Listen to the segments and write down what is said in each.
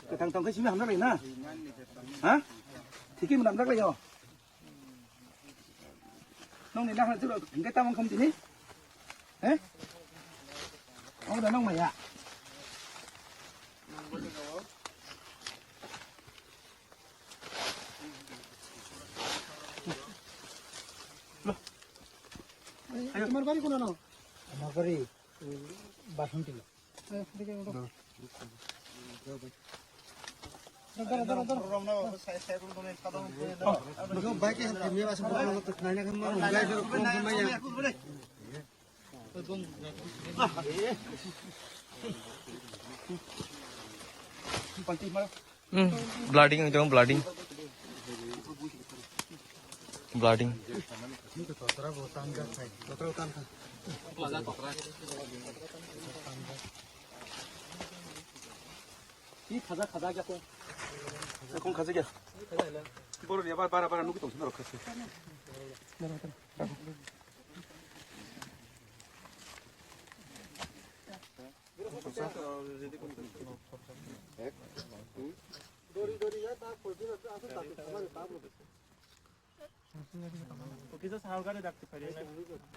Thằng thằng cái chim hầm nó này nè, hả? Thì cái mình làm rất là nhiều. Nông này đang là tức là cái tao không thì ní, đấy, ông là nông mày ạ. তোমার বাড়ি কোন না? আমার বাড়ি বাসন্তী। Blooding itu blooding. Blooding. 이 가자 공. 공 가자게. 이거를 얘 봐라 누구 또 손으로 컸어.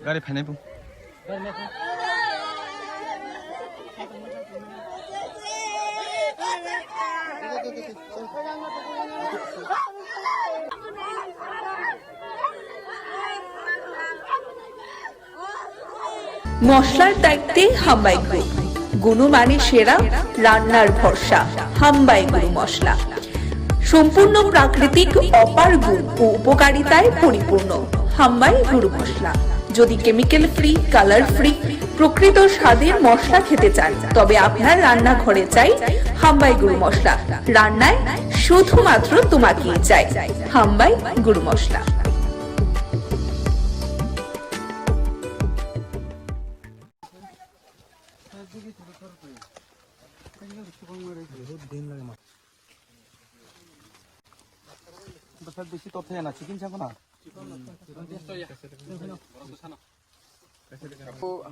Gari phane bu. মশলার দায়িত্বে হাম্বাই group, গুণমানে সেরা, রান্নার ভরসা। হাম্বাই গুরু মশলা সম্পূর্ণ প্রাকৃতিক, অপার গুণ ও উপকারিতায় পরিপূর্ণ। হাম্বাই গুরু মশলা। যদি কেমিক্যাল ফ্রি, কালার ফ্রি, প্রকৃত স্বাদের মশলা খেতে চান, তবে আপনার রান্নাঘরে চাই হাম্বাই গুরু মশলা। রান্নায় শুধুমাত্র তোমাকেই চাই হাম্বাই গুরু মশলা। বেশি তথ্য না চিকেন চাবো না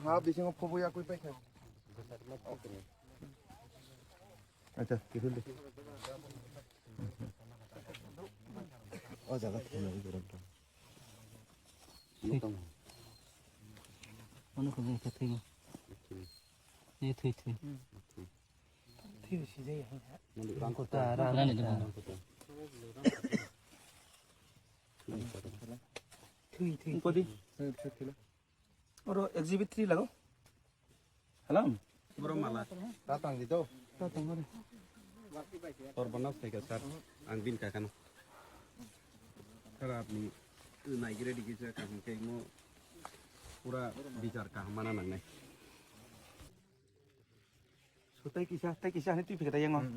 হাফ দিছে ফবয়া কই পাই খাও আচ্ছা কি হল ও জায়গা থেকে না গরমটা মনে করুন এটা থেকে এই থই থই বেশি যাই মানে রান করতে run Kodi, orang exhibit 3 lagu, halam. Sebelum malah datang gitu. Korban saya sar, angin kakan. Kerap ni, naik kira di kisah kamu kayak mau pura bicara kah mana nang nih. So tay kisah ni tu fikir yang ngah.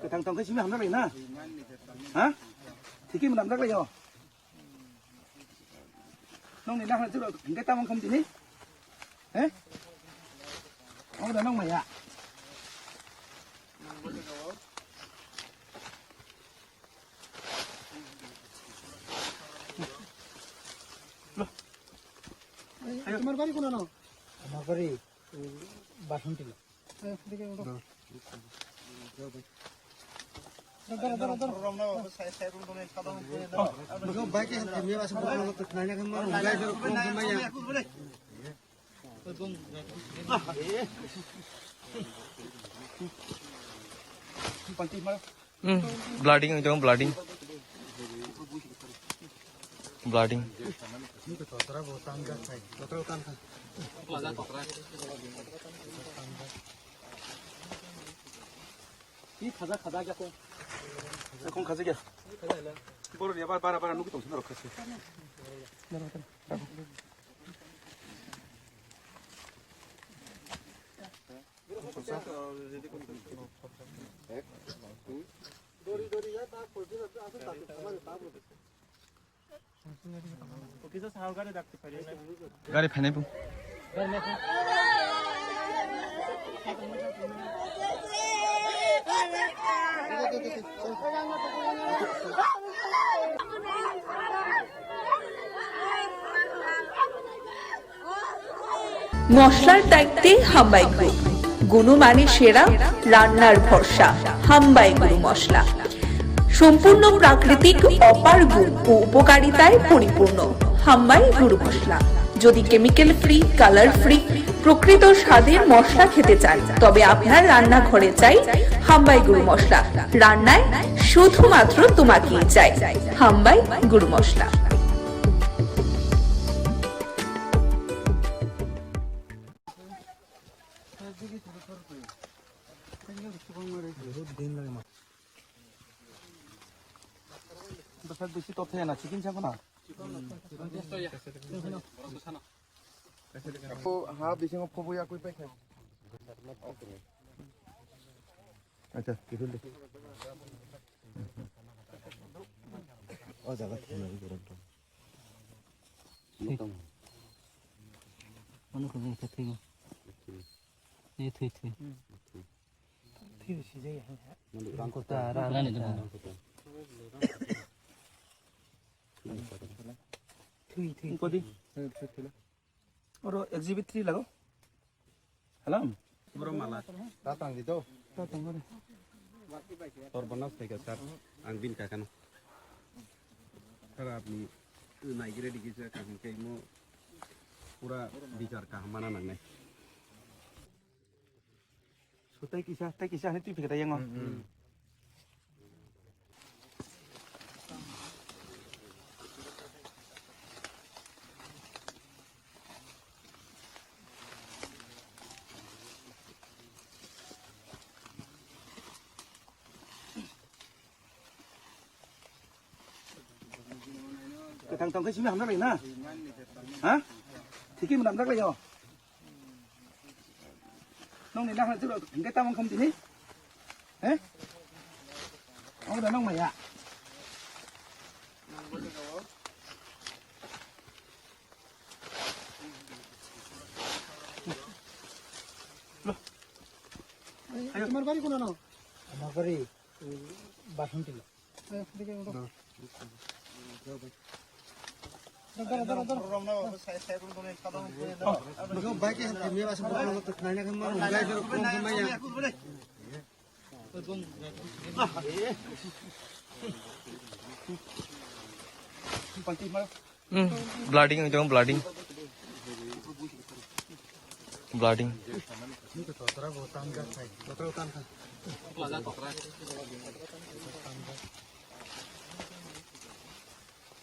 Thằng thằng cái chim hầm nó này nè, hả? Thì cái mình làm rất là nhiều. Nông này đang là tức là cái tao không thì ní, đấy, ông là nông mày ạ. তোমার বাড়ি কোন না? আমার বাড়ি বাসন্তী। Blooding itu blooding. Blooding. 이 가자게 공 가자게. 이거를 얘 봐라 누구 또 손으로 컸어. Gari phane bu. মশলার দায়িত্বে হাম্বাই group, গুণমানে সেরা, রান্নার ভরসা। হাম্বাই গুরু মশলা সম্পূর্ণ প্রাকৃতিক, অপার গুণ ও উপকারিতায় পরিপূর্ণ। হাম্বাই গুরু মশলা। যদি কেমিক্যাল ফ্রি, কালার ফ্রি, প্রকৃত স্বাদের মশলা খেতে চান, তবে আপনার রান্নাঘরে চাই হাম্বাই গুরু মশলা। রান্নায় শুধুমাত্র তোমাকেই চাই হাম্বাই গুরু মশলা। বেশি তথ্য না চিকেন চাবো না হাফ দিছে ফবয়া কই পাই খাই আচ্ছা কি হল ও জায়গা থেকে নবি করব অনেক কিছু থেকে এই থুই থুই ঠিক আছে মানে রাং করতে রানি দেব তুই তুই কদি ওর এক্সিবিট 3 লাগো হ্যালো বড় মালা তাতাং দিতো তোর বনাস থেকে স্যার আং বিন কাকানো স্যার আপনি নাইগিরে দিছে কাম কেমো পুরা বিচার কাহমানা নাংনাই সুতাই কিসা নি তুই ফেকাই yang cái thằng cái chim hầm nó này nè hả thì khi mà làm rắc lại rồi nông này đang là tức là cái tao không thì đấy đấy ông là nông mày ạ তোমার বাড়ি কোন না আমার বাড়ি বাসন্তী দেখে বাইকে মেয়ে বাসা বড় তো খাইনা খামার গাইতে কম কমাইয়া ब्लाडिंग itu ब्लाडिंग ब्लाडिंग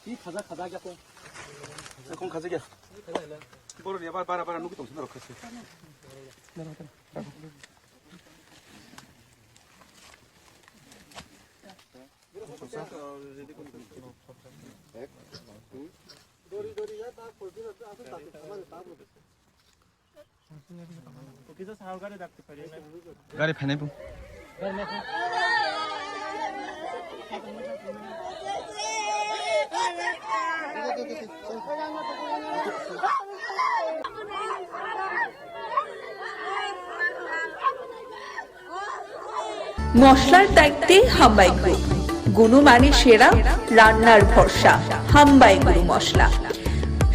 이 가자 갖고 공 가져게 이거를 얘 봐라 누구 동생 넣고 있어 गाड़ी फेने पु মশলার দায়িত্বে হাম্বাই গ্রুপ, গুণমানে সেরা, রান্নার ভরসা। হাম্বাই গুরু মশলা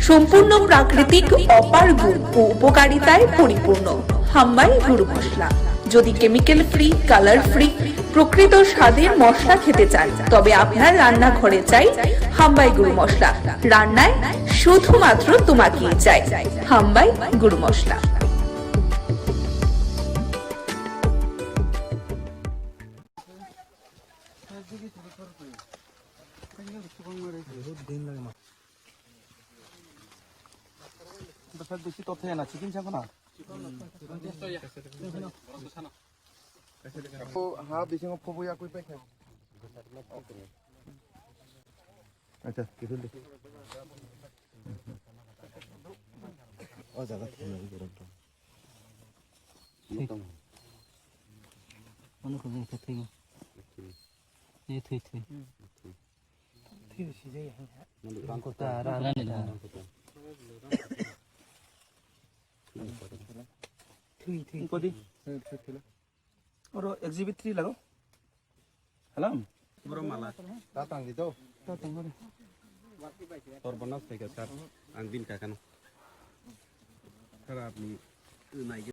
সম্পূর্ণ প্রাকৃতিক, অপার গুণ ও উপকারিতায় পরিপূর্ণ। হাম্বাই গুরু মশলা। যদি কেমিক্যাল ফ্রি, কালার ফ্রি, প্রকৃত স্বাদের মশলা খেতে চান, তবে আপনার রান্নাঘরে চাই হাম্বাই গুরু মশলা। রান্নায় শুধুমাত্র তোমাকেই চাই হাম্বাই গুরু মশলা। বেশি তথ্য না চিকেন চাবো না হাফ দিছে ফবয়া কই পাই খাই আচ্ছা কি হল ও জায়গা থেকে নবি করব অনেক কিছু থেকে এই থুই থুই ঠিক আছে মানে রাং করতে রানি দেব Kodi. Oro exhibit 3 lago. Halam. Bro malah. Datang gitu. Torbonas থেকে স্যার আংবিন কাকানো স্যার আপনি নাইকে